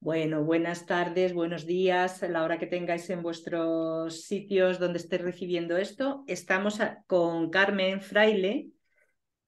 Bueno, buenas tardes, buenos días, a la hora que tengáis en vuestros sitios donde estéis recibiendo esto. Estamos con Carmen Fraile,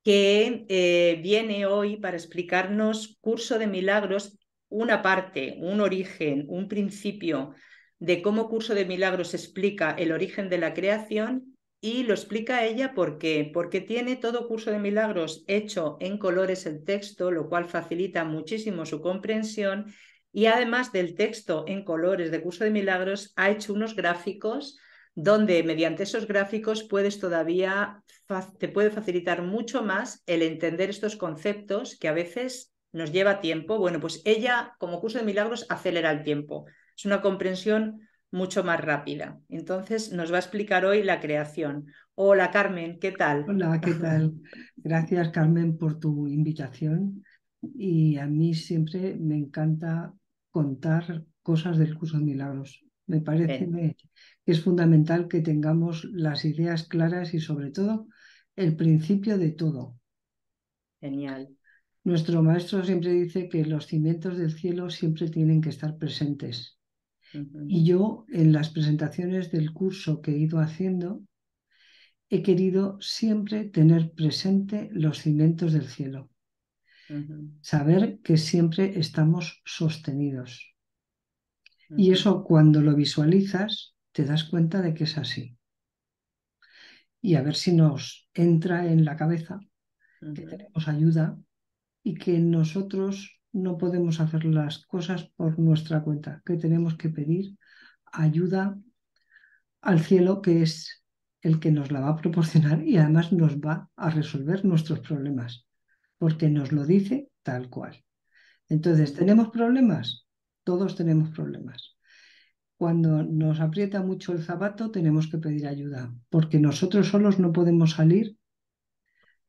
que viene hoy para explicarnos Curso de Milagros, una parte, un origen, un principio de cómo Curso de Milagros explica el origen de la creación y lo explica ella porque tiene todo Curso de Milagros hecho en colores el texto, lo cual facilita muchísimo su comprensión y además del texto en colores de Curso de Milagros ha hecho unos gráficos donde mediante esos gráficos te puede facilitar mucho más el entender estos conceptos que a veces nos lleva tiempo. Bueno, pues ella, como Curso de Milagros, acelera el tiempo. Es una comprensión mucho más rápida. Entonces, nos va a explicar hoy la creación. Hola, Carmen, ¿qué tal? Hola, ¿qué tal? Gracias, Carmen, por tu invitación. Y a mí siempre me encanta contar cosas del curso de milagros. Me parece Bien, que es fundamental que tengamos las ideas claras y sobre todo el principio de todo. genial. Nuestro maestro siempre dice que los cimientos del cielo siempre tienen que estar presentes. Ujú, Y yo en las presentaciones del curso que he ido haciendo, he querido siempre tener presente los cimientos del cielo, ujú, saber que siempre estamos sostenidos. Y ujú, eso cuando lo visualizas, te das cuenta de que es así. Y a ver si nos entra en la cabeza que ujú, tenemos ayuda y que nosotros no podemos hacer las cosas por nuestra cuenta, que tenemos que pedir ayuda al cielo, que es el que nos la va a proporcionar y además nos va a resolver nuestros problemas, porque nos lo dice tal cual. Entonces, ujú. ¿tenemos problemas? Todos tenemos problemas. Cuando nos aprieta mucho el zapato, tenemos que pedir ayuda, porque nosotros solos no podemos salir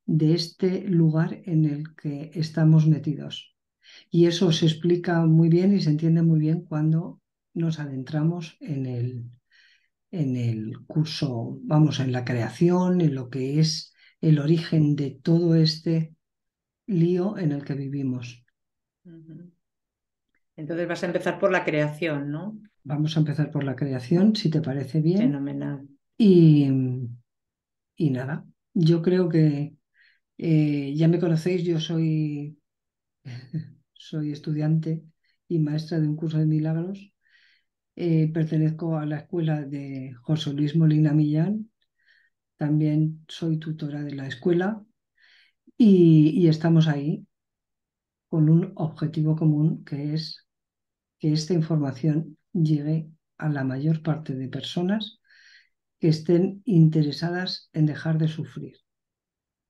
de este lugar en el que estamos metidos. Y eso se explica muy bien y se entiende muy bien cuando nos adentramos en el curso, vamos, en la creación, en lo que es el origen de todo este lío en el que vivimos. Ujú. Entonces vas a empezar por la creación, ¿no? Vamos a empezar por la creación, si te parece bien. Fenomenal. Y, y nada, yo creo que ya me conocéis, yo soy estudiante y maestra de un curso de milagros. Pertenezco a la escuela de José Luis Molina Millán. También soy tutora de la escuela y estamos ahí con un objetivo común que es que esta información llegue a la mayor parte de personas que estén interesadas en dejar de sufrir.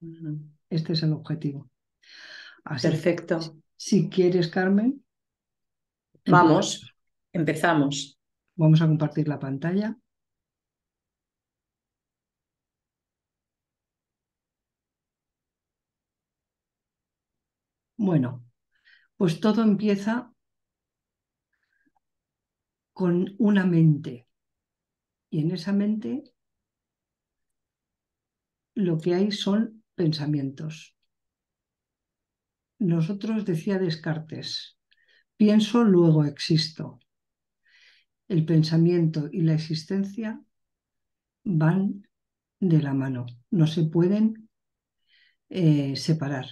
Ujú. Este es el objetivo. Así que, Perfecto. si quieres, Carmen, Vamos, empezamos. empezamos. Vamos a compartir la pantalla. Bueno, pues todo empieza con una mente. Y en esa mente lo que hay son pensamientos. Nosotros, decía Descartes, pienso, luego existo. El pensamiento y la existencia van de la mano, no se pueden separar.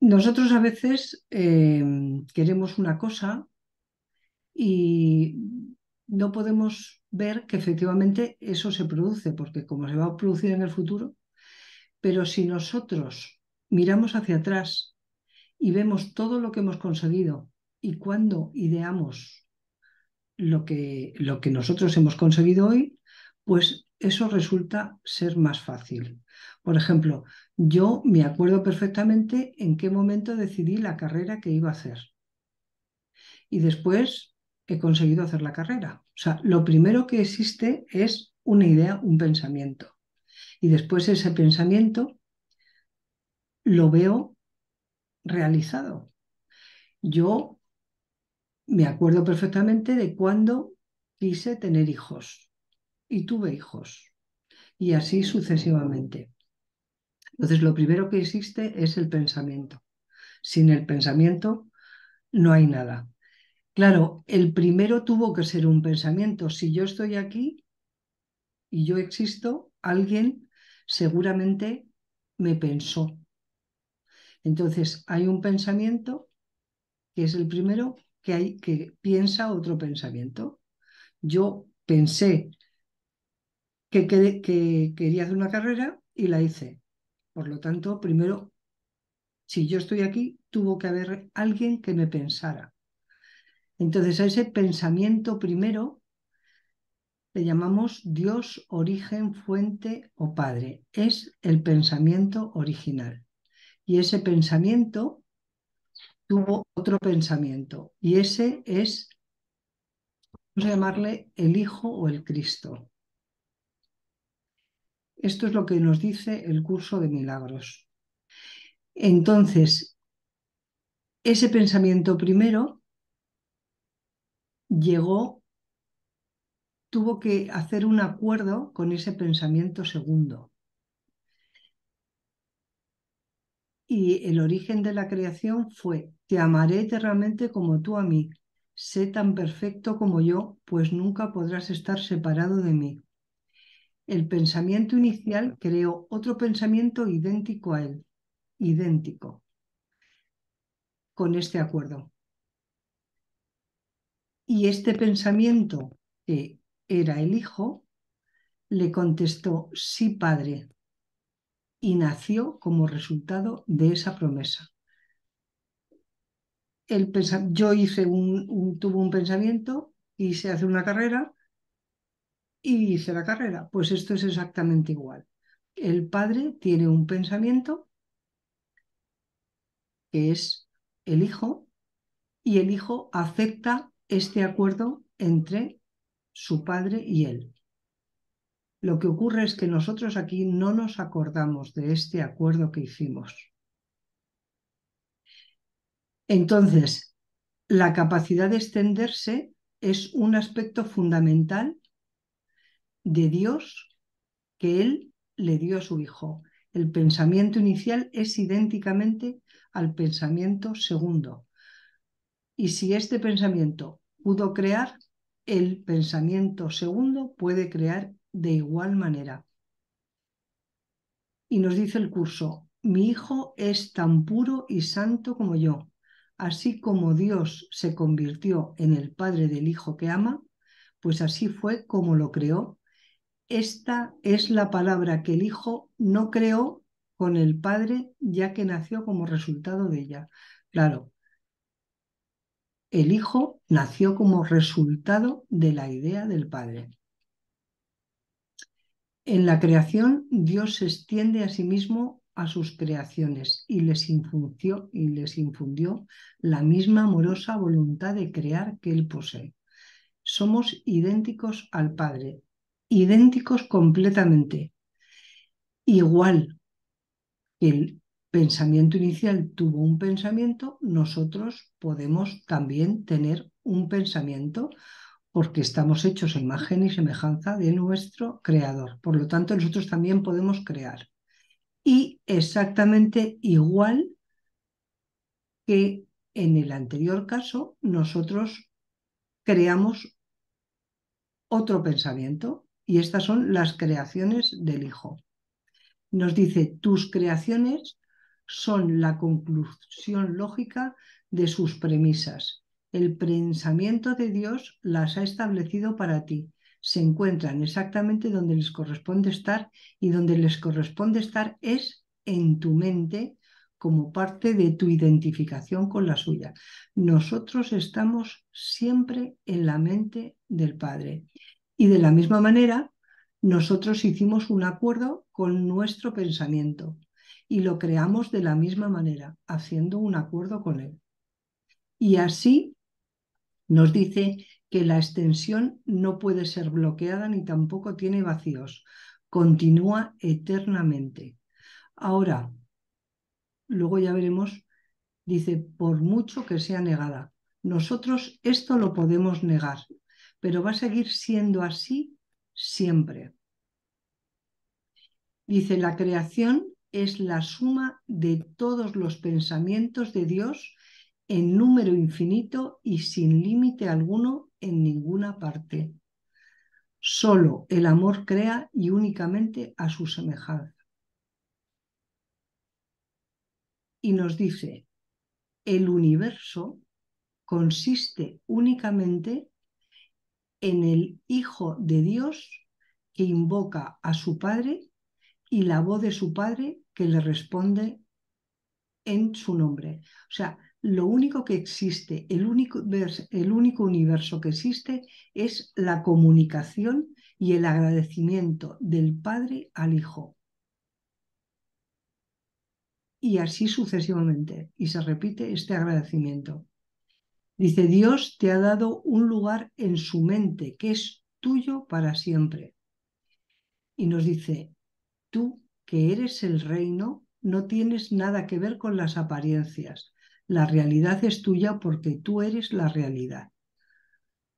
Nosotros a veces queremos una cosa y no podemos ver que efectivamente eso se produce, porque como se va a producir en el futuro, pero si nosotros miramos hacia atrás y vemos todo lo que hemos conseguido y cuando ideamos lo que nosotros hemos conseguido hoy, pues eso resulta ser más fácil. Por ejemplo, yo me acuerdo perfectamente en qué momento decidí la carrera que iba a hacer y después he conseguido hacer la carrera. O sea, lo primero que existe es una idea, un pensamiento. Y después ese pensamiento lo veo realizado. Yo me acuerdo perfectamente de cuando quise tener hijos y tuve hijos y así sucesivamente. Entonces, lo primero que existe es el pensamiento. Sin el pensamiento no hay nada. Claro, el primero tuvo que ser un pensamiento. Si yo estoy aquí y yo existo, alguien seguramente me pensó. Entonces, hay un pensamiento que es el primero que piensa otro pensamiento. Yo pensé que quería hacer una carrera y la hice. Por lo tanto, primero, si yo estoy aquí, tuvo que haber alguien que me pensara. Entonces, a ese pensamiento primero le llamamos Dios, origen, fuente o padre. Es el pensamiento original. Y ese pensamiento tuvo otro pensamiento. Y ese es, vamos a llamarle el Hijo o el Cristo. Esto es lo que nos dice el curso de milagros. Entonces, ese pensamiento primero llegó, tuvo que hacer un acuerdo con ese pensamiento segundo. Y el origen de la creación fue: te amaré eternamente como tú a mí. Sé tan perfecto como yo, pues nunca podrás estar separado de mí. El pensamiento inicial creó otro pensamiento idéntico a él, idéntico, con este acuerdo. Y este pensamiento, que era el Hijo, le contestó: sí, Padre, y nació como resultado de esa promesa. Yo tuve un pensamiento, quise hacer una carrera y hice la carrera. Pues esto es exactamente igual. El Padre tiene un pensamiento que es el Hijo, y el Hijo acepta este acuerdo entre su Padre y él. Lo que ocurre es que nosotros aquí no nos acordamos de este acuerdo que hicimos. Entonces, la capacidad de extenderse es un aspecto fundamental de Dios que Él le dio a su Hijo. El pensamiento inicial es idénticamente al pensamiento segundo. Y si este pensamiento pudo crear, el pensamiento segundo puede crear de igual manera. Y nos dice el curso: mi Hijo es tan puro y santo como yo. Así como Dios se convirtió en el Padre del Hijo que ama, pues así fue como lo creó. Esta es la palabra que el Hijo no creó con el Padre, ya que nació como resultado de ella. Claro, el Hijo nació como resultado de la idea del Padre. En la creación, Dios se extiende a sí mismo a sus creaciones y les infundió la misma amorosa voluntad de crear que Él posee. Somos idénticos al Padre, idénticos completamente. Igual que el pensamiento inicial tuvo un pensamiento, nosotros podemos también tener un pensamiento, porque estamos hechos a imagen y semejanza de nuestro Creador. Por lo tanto, nosotros también podemos crear. Y exactamente igual que en el anterior caso, nosotros creamos otro pensamiento, y estas son las creaciones del Hijo. Nos dice: tus creaciones son la conclusión lógica de sus premisas. El pensamiento de Dios las ha establecido para ti. Se encuentran exactamente donde les corresponde estar, y donde les corresponde estar es en tu mente, como parte de tu identificación con la suya. Nosotros estamos siempre en la mente del Padre. Y de la misma manera, nosotros hicimos un acuerdo con nuestro pensamiento y lo creamos de la misma manera, haciendo un acuerdo con él. Y así nos dice que la extensión no puede ser bloqueada ni tampoco tiene vacíos, continúa eternamente. Ahora, luego ya veremos, dice: por mucho que sea negada. Nosotros esto lo podemos negar, pero va a seguir siendo así siempre. Dice: la creación es la suma de todos los pensamientos de Dios en número infinito y sin límite alguno en ninguna parte. Solo el amor crea y únicamente a su semejanza. Y nos dice, el universo consiste únicamente en el Hijo de Dios que invoca a su Padre y la voz de su Padre que le responde en su nombre. O sea, lo único que existe, el único universo que existe es la comunicación y el agradecimiento del Padre al Hijo. Y así sucesivamente. Y se repite este agradecimiento. Dice, Dios te ha dado un lugar en su mente que es tuyo para siempre. Y nos dice, tú que eres el reino, no tienes nada que ver con las apariencias. La realidad es tuya porque tú eres la realidad.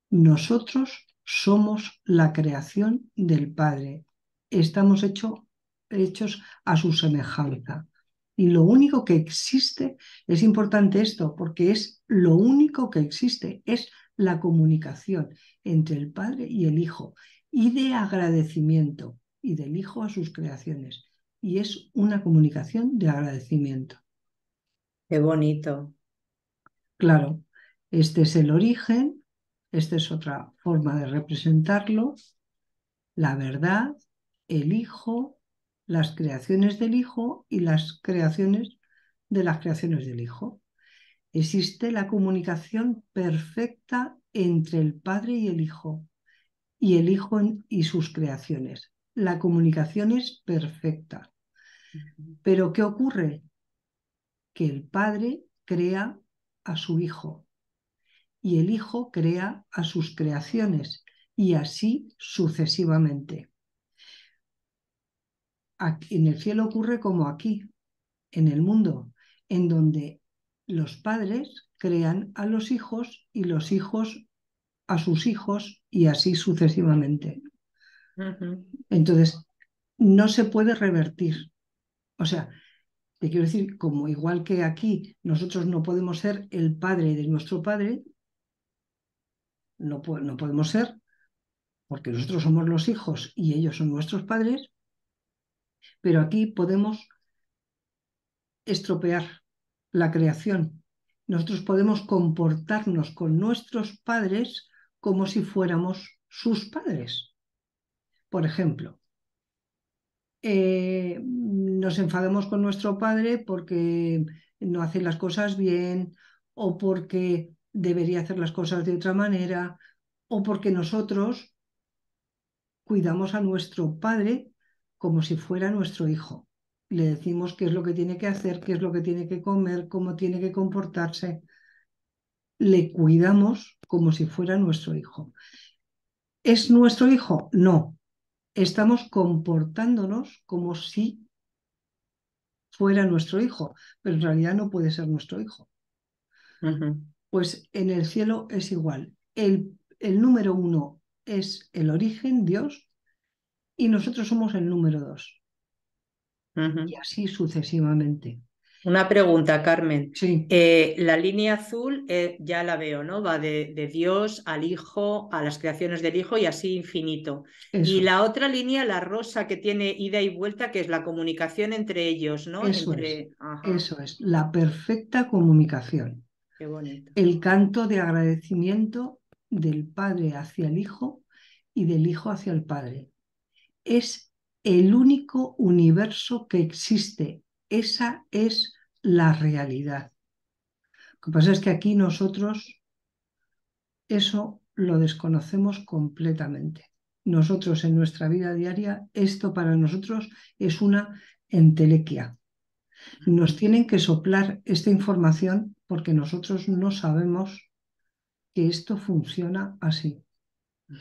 Nosotros somos la creación del Padre. Estamos hechos a su semejanza. Y lo único que existe, es importante esto, porque es lo único que existe, es la comunicación entre el Padre y el Hijo, y de agradecimiento, y del Hijo a sus creaciones. Y es una comunicación de agradecimiento. Qué bonito. Claro, este es el origen, esta es otra forma de representarlo, la verdad, el Hijo, las creaciones del Hijo y las creaciones de las creaciones del Hijo. Existe la comunicación perfecta entre el Padre y el Hijo y sus creaciones. La comunicación es perfecta. Pero ¿qué ocurre? Que el Padre crea a su Hijo y el Hijo crea a sus creaciones y así sucesivamente. Aquí, en el cielo ocurre como aquí, en el mundo, en donde los padres crean a los hijos y los hijos a sus hijos y así sucesivamente. Entonces, no se puede revertir. O sea, te quiero decir, como igual que aquí nosotros no podemos ser el padre de nuestro padre, no podemos ser, porque nosotros somos los hijos y ellos son nuestros padres, pero aquí podemos estropear la creación. Nosotros podemos comportarnos con nuestros padres como si fuéramos sus padres. Por ejemplo, nos enfadamos con nuestro padre porque no hace las cosas bien o porque debería hacer las cosas de otra manera o porque nosotros cuidamos a nuestro padre como si fuera nuestro hijo. Le decimos qué es lo que tiene que hacer, qué es lo que tiene que comer, cómo tiene que comportarse. Le cuidamos como si fuera nuestro hijo. ¿Es nuestro hijo? No. Estamos comportándonos como si fuera nuestro hijo, pero en realidad no puede ser nuestro hijo. Pues en el cielo es igual. El número uno es el origen, Dios, y nosotros somos el número dos. Y así sucesivamente. Una pregunta, Carmen. Sí, La línea azul ya la veo, ¿no? Va de Dios al Hijo, a las creaciones del Hijo y así infinito. Y eso la otra línea, la rosa, que tiene ida y vuelta, que es la comunicación entre ellos, ¿no? eso es. Ajá, Eso es, la perfecta comunicación. qué bonito. El canto de agradecimiento del Padre hacia el Hijo y del Hijo hacia el Padre. Es el único universo que existe. Esa es la realidad. Lo que pasa es que aquí nosotros eso lo desconocemos completamente. Nosotros en nuestra vida diaria, esto para nosotros es una entelequia. Nos tienen que soplar esta información porque nosotros no sabemos que esto funciona así.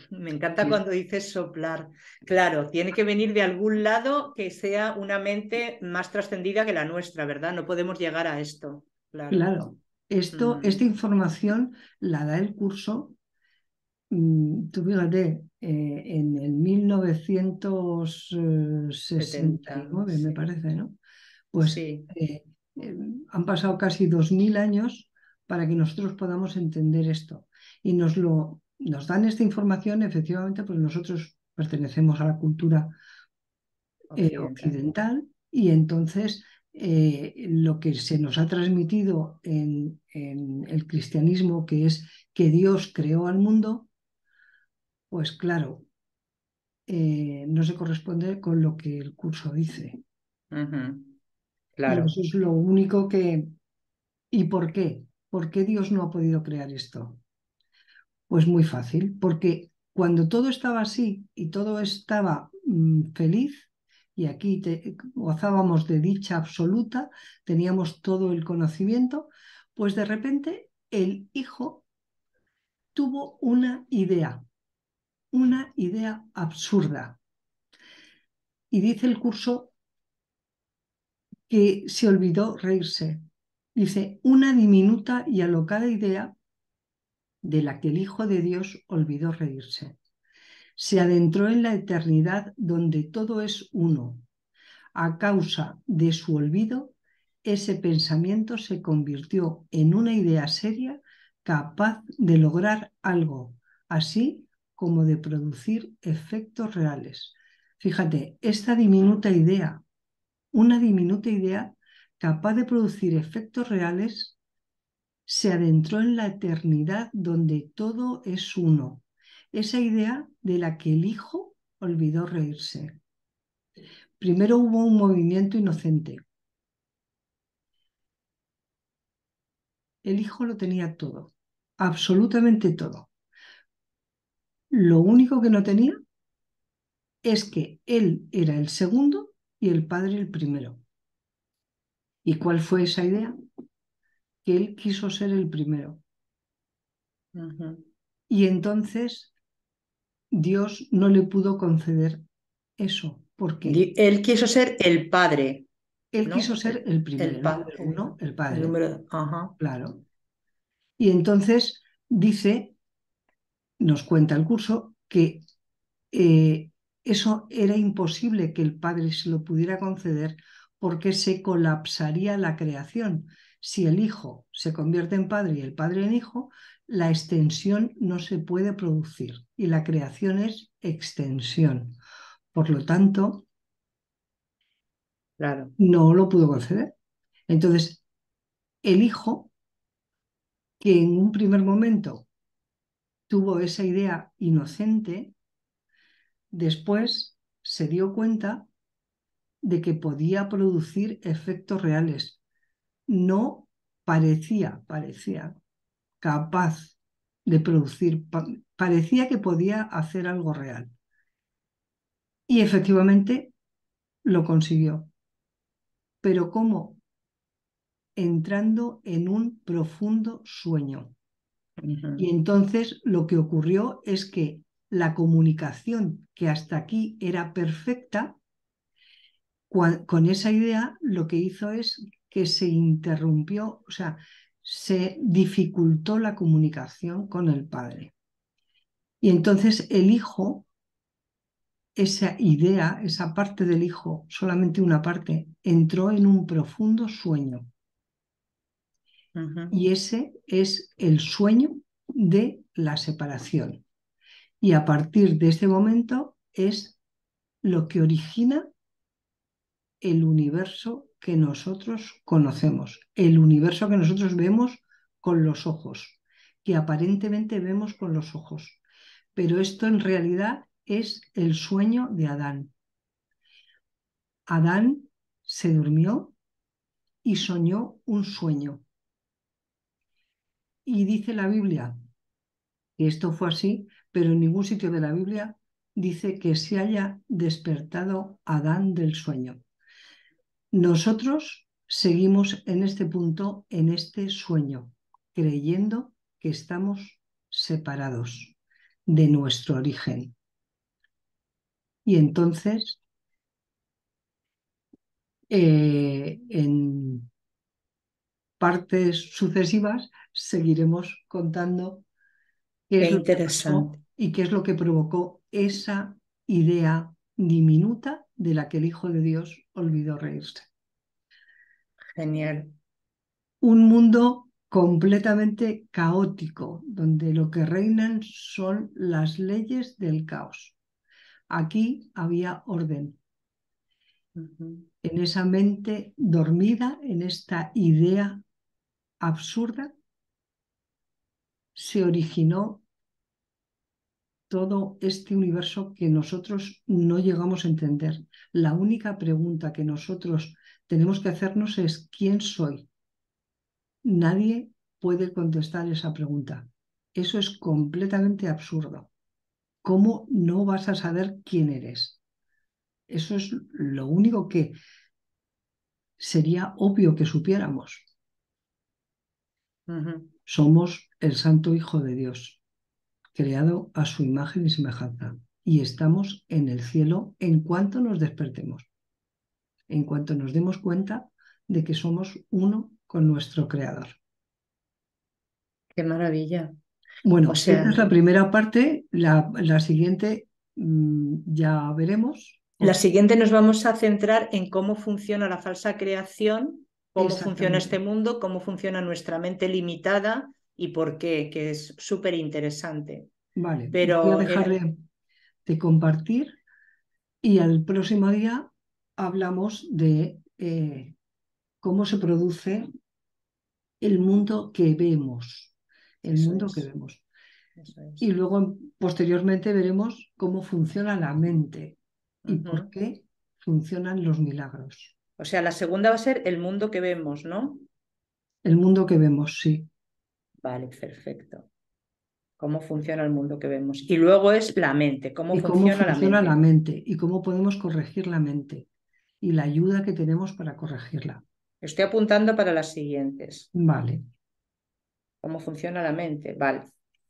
Me encanta cuando dices soplar. Claro, tiene que venir de algún lado que sea una mente más trascendida que la nuestra, ¿verdad? No podemos llegar a esto. Claro. Claro, esta información la da el curso, tú fíjate, en el 70, 1969, me sí. parece, ¿no? Pues Sí. han pasado casi 2000 años para que nosotros podamos entender esto. Y nos dan esta información, efectivamente, pues nosotros pertenecemos a la cultura Occidental. occidental y entonces lo que se nos ha transmitido en el cristianismo, que es que Dios creó al mundo, pues claro, no se corresponde con lo que el curso dice. Ujú, Y claro. eso es lo único que... ¿Y por qué? ¿Por qué Dios no ha podido crear esto? Pues muy fácil, porque cuando todo estaba así y todo estaba feliz, y aquí gozábamos de dicha absoluta, teníamos todo el conocimiento, pues de repente el hijo tuvo una idea absurda. Y dice el curso que se olvidó reírse. Dice, una diminuta y alocada idea de la que el Hijo de Dios olvidó reírse. Se adentró en la eternidad donde todo es uno. A causa de su olvido, ese pensamiento se convirtió en una idea seria capaz de lograr algo, así como de producir efectos reales. Fíjate, esta diminuta idea, una diminuta idea capaz de producir efectos reales, se adentró en la eternidad donde todo es uno. Esa idea de la que el Hijo olvidó reírse. Primero hubo un movimiento inocente. El Hijo lo tenía todo, absolutamente todo. Lo único que no tenía es que Él era el segundo y el Padre el primero. ¿Y cuál fue esa idea? Que Él quiso ser el primero. Ujú. Y entonces Dios no le pudo conceder eso, porque Él quiso ser el padre, Él quiso ¿no? ser el primero, El, el pa- número uno, el Padre, ajá. claro. Y entonces dice, nos cuenta el curso, que eh, eso era imposible que el Padre se lo pudiera conceder porque se colapsaría la creación. Si el Hijo se convierte en Padre y el Padre en Hijo, la extensión no se puede producir y la creación es extensión. Por lo tanto, Claro. no lo pudo conceder. Entonces, el Hijo, que en un primer momento tuvo esa idea inocente, después se dio cuenta de que podía producir efectos reales. No parecía capaz de producir, parecía que podía hacer algo real. Y efectivamente lo consiguió. Pero ¿cómo? Entrando en un profundo sueño. Ujú, Y entonces lo que ocurrió es que la comunicación, que hasta aquí era perfecta, con esa idea lo que hizo es que se interrumpió, o sea, se dificultó la comunicación con el padre. Y entonces el hijo, esa idea, esa parte del hijo, solamente una parte, entró en un profundo sueño. ujú. Y ese es el sueño de la separación. Y a partir de este momento es lo que origina el universo que nosotros conocemos, el universo que nosotros vemos con los ojos, que aparentemente vemos con los ojos. Pero esto en realidad es el sueño de Adán. Adán se durmió y soñó un sueño. Y dice la Biblia que esto fue así, pero en ningún sitio de la Biblia dice que se haya despertado Adán del sueño. Nosotros seguimos en este punto, en este sueño, creyendo que estamos separados de nuestro origen. Y entonces, en partes sucesivas, seguiremos contando qué Qué es lo que pasó interesante. y qué es lo que provocó esa idea diminuta de la que el Hijo de Dios olvidó reírse. Genial. Un mundo completamente caótico, donde lo que reinan son las leyes del caos. Aquí había orden. En esa mente dormida, en esta idea absurda, se originó todo este universo que nosotros no llegamos a entender. La única pregunta que nosotros tenemos que hacernos es ¿quién soy? Nadie puede contestar esa pregunta. Eso es completamente absurdo. ¿Cómo no vas a saber quién eres? Eso es lo único que sería obvio que supiéramos. Somos el Santo Hijo de Dios, creado a su imagen y semejanza, y estamos en el cielo en cuanto nos despertemos, en cuanto nos demos cuenta de que somos uno con nuestro Creador. Qué maravilla. O Bueno, esta sea, es la primera parte, la siguiente ya veremos. la siguiente nos vamos a centrar en cómo funciona la falsa creación, cómo funciona este Exactamente. mundo, cómo funciona nuestra mente limitada y por qué, que es súper interesante. Vale, voy a Pero dejar de compartir y al próximo día hablamos de cómo se produce el mundo que vemos, el eso mundo que es, vemos. eso es. Y luego posteriormente veremos cómo funciona la mente y por qué funcionan los milagros. O sea, la segunda va a ser el mundo que vemos, ¿no? El mundo que vemos, sí. Vale, perfecto. Cómo funciona el mundo que vemos. Y luego es la mente, cómo Y cómo funciona la funciona la mente. mente y cómo podemos corregir la mente y la ayuda que tenemos para corregirla. Estoy apuntando para las siguientes. Vale. Cómo funciona la mente. Vale.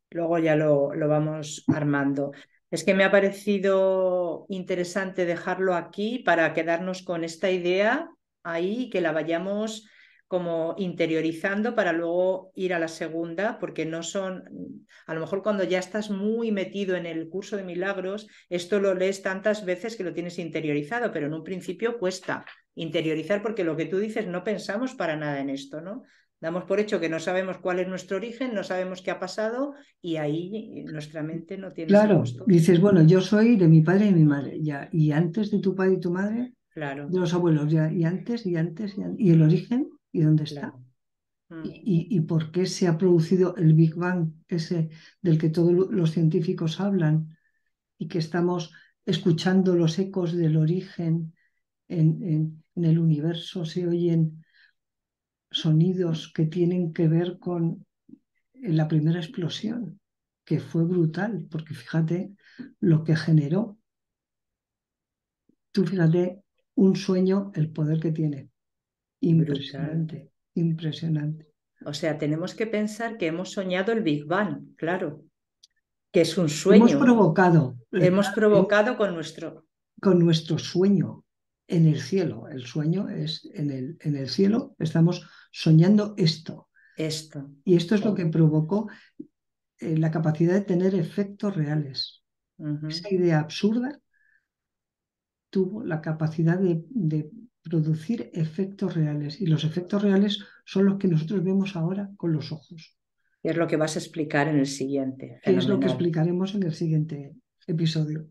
Luego ya lo vamos armando. Es que me ha parecido interesante dejarlo aquí para quedarnos con esta idea ahí y que la vayamos como interiorizando para luego ir a la segunda, porque no son, a lo mejor cuando ya estás muy metido en el curso de milagros, esto lo lees tantas veces que lo tienes interiorizado, pero en un principio cuesta interiorizar porque lo que tú dices no pensamos para nada en esto, ¿no? Damos por hecho que no sabemos cuál es nuestro origen, no sabemos qué ha pasado y ahí nuestra mente no tiene ese Claro, puesto. dices, bueno, yo soy de mi padre y mi madre, ya, y antes de tu padre y tu madre, Claro, de los abuelos, ya, y antes, y antes, y el origen, ¿y dónde está? claro. ¿Y por qué se ha producido el Big Bang, ese del que todos los científicos hablan y que estamos escuchando los ecos del origen en el universo? Se oyen sonidos que tienen que ver con la primera explosión, que fue brutal, porque fíjate lo que generó. Tú fíjate un sueño, el poder que tiene. Brutal. Impresionante, impresionante. O sea, tenemos que pensar que hemos soñado el Big Bang, claro, que es un Hemos sueño. provocado, Hemos claro, provocado con nuestro con nuestro sueño en el cielo. El sueño es en el cielo, estamos soñando esto. esto. Y esto es lo Jo. que provocó la capacidad de tener efectos reales. Esa idea absurda tuvo la capacidad de producir efectos reales. Y los efectos reales son los que nosotros vemos ahora con los ojos, Y es lo que vas a explicar en el siguiente. que es lo que Fenomenal. explicaremos en el siguiente episodio.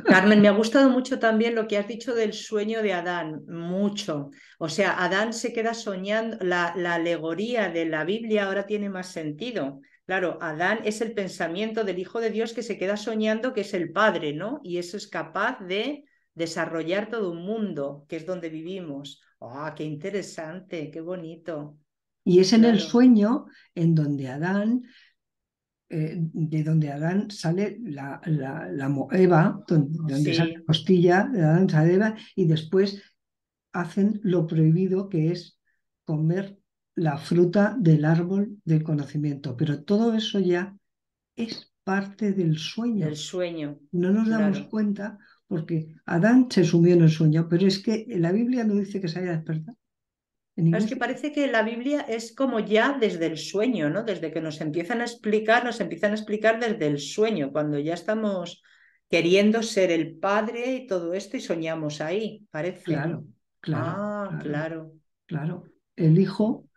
Carmen, me ha gustado mucho también lo que has dicho del sueño de Adán, mucho. O sea, Adán se queda soñando, la alegoría de la Biblia ahora tiene más sentido. Claro, Adán es el pensamiento del Hijo de Dios que se queda soñando que es el Padre, ¿no? Y eso es capaz de desarrollar todo un mundo, que es donde vivimos. ¡Ah, qué interesante, qué bonito! Y es en el Claro, sueño en donde Adán, de donde Adán sale Eva, donde sale la sí, costilla de Adán sale Eva, y después hacen lo prohibido que es comer la fruta del árbol del conocimiento. Pero todo eso ya es parte del del sueño. sueño, No nos damos claro. cuenta porque Adán se sumió en el sueño, pero es que la Biblia no dice que se haya despertado en Es ningún que sitio. parece que la Biblia es como ya desde el sueño, ¿no? Desde que nos empiezan a explicar desde el sueño, cuando ya estamos queriendo ser el padre y todo esto y soñamos ahí, parece, ¿no? Claro, claro, Ah, claro, claro. claro. El hijo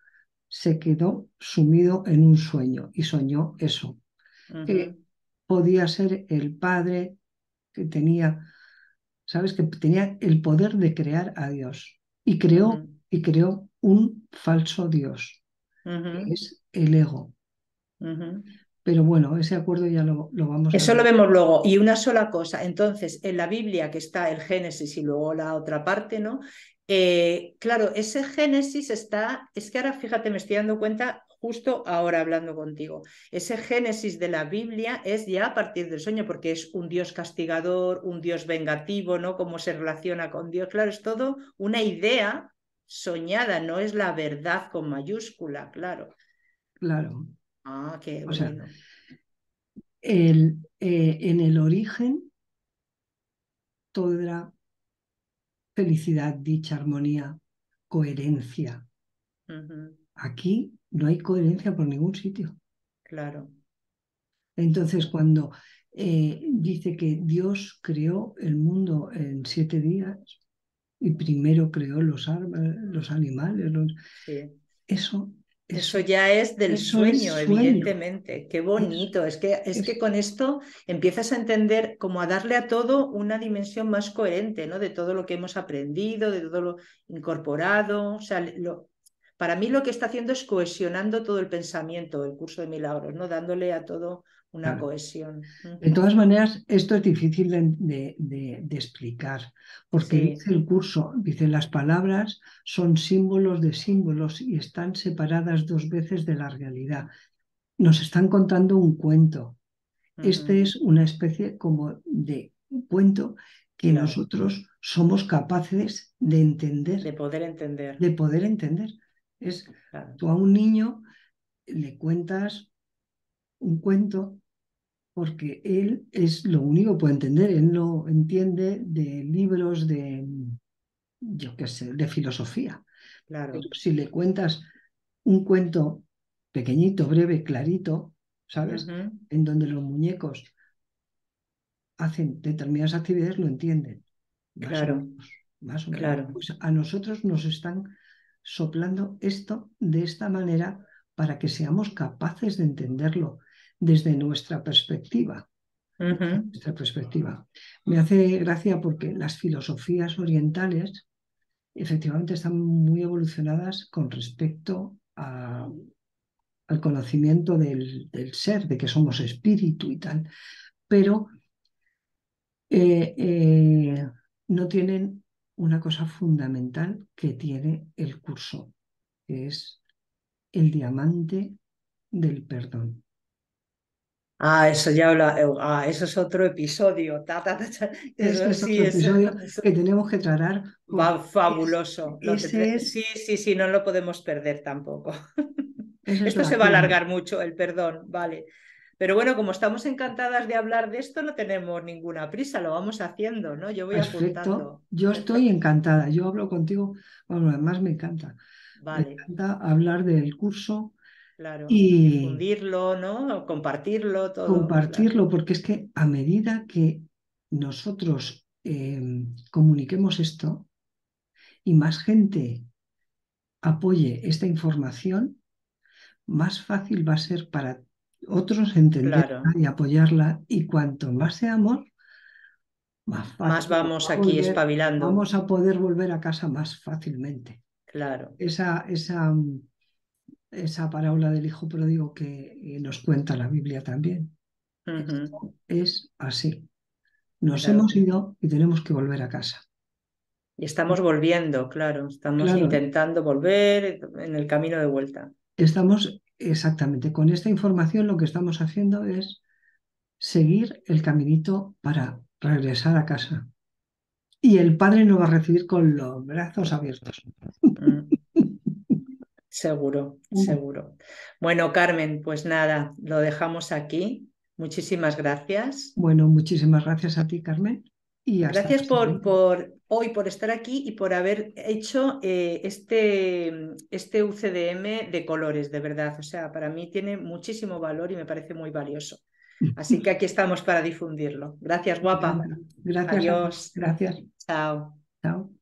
se quedó sumido en un sueño y soñó eso, que Ujú, podía ser el padre que tenía, ¿sabes? Que tenía el poder de crear a Dios ujú, y creó un falso Dios, que ujú, es el ego. ujú. Pero bueno, ese acuerdo ya lo vamos a Eso lo ver. vemos luego. Y una sola cosa. Entonces, en la Biblia que está el Génesis y luego la otra parte, ¿no? Claro, ese Génesis está, es que ahora fíjate, me estoy dando cuenta justo ahora hablando contigo. Ese Génesis de la Biblia es ya a partir del sueño, porque es un Dios castigador, un Dios vengativo, ¿no? Cómo se relaciona con Dios. Claro, es todo una idea soñada, no es la verdad con mayúscula, claro. Claro. Ah, qué O sea, bueno. en el origen todo era felicidad, dicha, armonía, coherencia. Ujú, Aquí no hay coherencia por ningún sitio. claro. Entonces, cuando dice que Dios creó el mundo en 7 días y primero creó los animales, Sí. eso, Eso eso, ya es del eso es sueño, sueño. evidentemente. Qué Es, bonito. Es que es, con esto empiezas a entender, como a darle a todo una dimensión más coherente, ¿no? De todo lo que hemos aprendido, de todo lo incorporado. O sea, para mí lo que está haciendo es cohesionando todo el pensamiento, el curso de milagros, ¿no? Dándole a todo una claro. cohesión. De Ujú. todas maneras, esto es difícil de explicar, porque Sí. dice el curso, dice, las palabras son símbolos de símbolos y están separadas 2 veces de la realidad. Nos están contando un cuento. Este Ujú. es una especie como de cuento que Claro. nosotros somos capaces de De entender, poder entender. de poder entender. Es Claro. tú a un niño le cuentas un cuento porque él es lo único que puede entender, él no entiende de libros de, yo qué sé, de filosofía. Pero Claro. si le cuentas un cuento pequeñito, breve, clarito, ¿sabes? Ujú. En donde los muñecos hacen determinadas actividades, lo entienden, más o Claro. menos, más o menos. Claro. Pues a nosotros nos están soplando esto de esta manera para que seamos capaces de entenderlo desde nuestra perspectiva. Ujú. Nuestra perspectiva. Me hace gracia porque las filosofías orientales efectivamente están muy evolucionadas con respecto al conocimiento del ser, de que somos espíritu y tal, pero eh, eh, no tienen una cosa fundamental que tiene el curso, que es el diamante del perdón. Ah, eso ya eso es otro episodio. Este Eso es sí, otro episodio eso que tenemos que tratar va porque fabuloso. ese Sí, es, sí, sí, no lo podemos perder tampoco. esa es Esto la se va a clave. alargar mucho, el perdón, vale. Pero bueno, como estamos encantadas de hablar de esto, no tenemos ninguna prisa, lo vamos haciendo, ¿no? Yo voy Perfecto, apuntando. yo estoy Perfecto, encantada. Yo hablo contigo, bueno, además me vale, encanta hablar del curso claro. y Difundirlo, ¿no? Compartirlo todo, claro. compartirlo, porque es que a medida que nosotros comuniquemos esto y más gente apoye esta información, más fácil va a ser para otros entenderla Claro. y apoyarla y cuanto más seamos, más Más fácil vamos aquí espabilando. vamos a poder volver a casa más fácilmente. Claro. Esa parábola del hijo pródigo que nos cuenta la Biblia también. Ujú, Esto es así. Nos hemos claro. ido y tenemos que volver a casa. Y estamos volviendo, claro. Estamos Claro, intentando volver en el camino de vuelta. estamos exactamente con esta información lo que estamos haciendo es seguir el caminito para regresar a casa. Y el Padre nos va a recibir con los brazos abiertos. Mm, seguro, seguro. Bueno, Carmen, pues nada, lo dejamos aquí. Muchísimas gracias. Bueno, muchísimas gracias a ti, Carmen, y hasta la Gracias siguiente. por hoy, por estar aquí y por haber hecho este UCDM de colores, de verdad. O sea, para mí tiene muchísimo valor y me parece muy valioso. Así que aquí estamos para difundirlo. Gracias, Me guapa. encanta. Gracias a ti. Adiós. Gracias. Chao. Chao.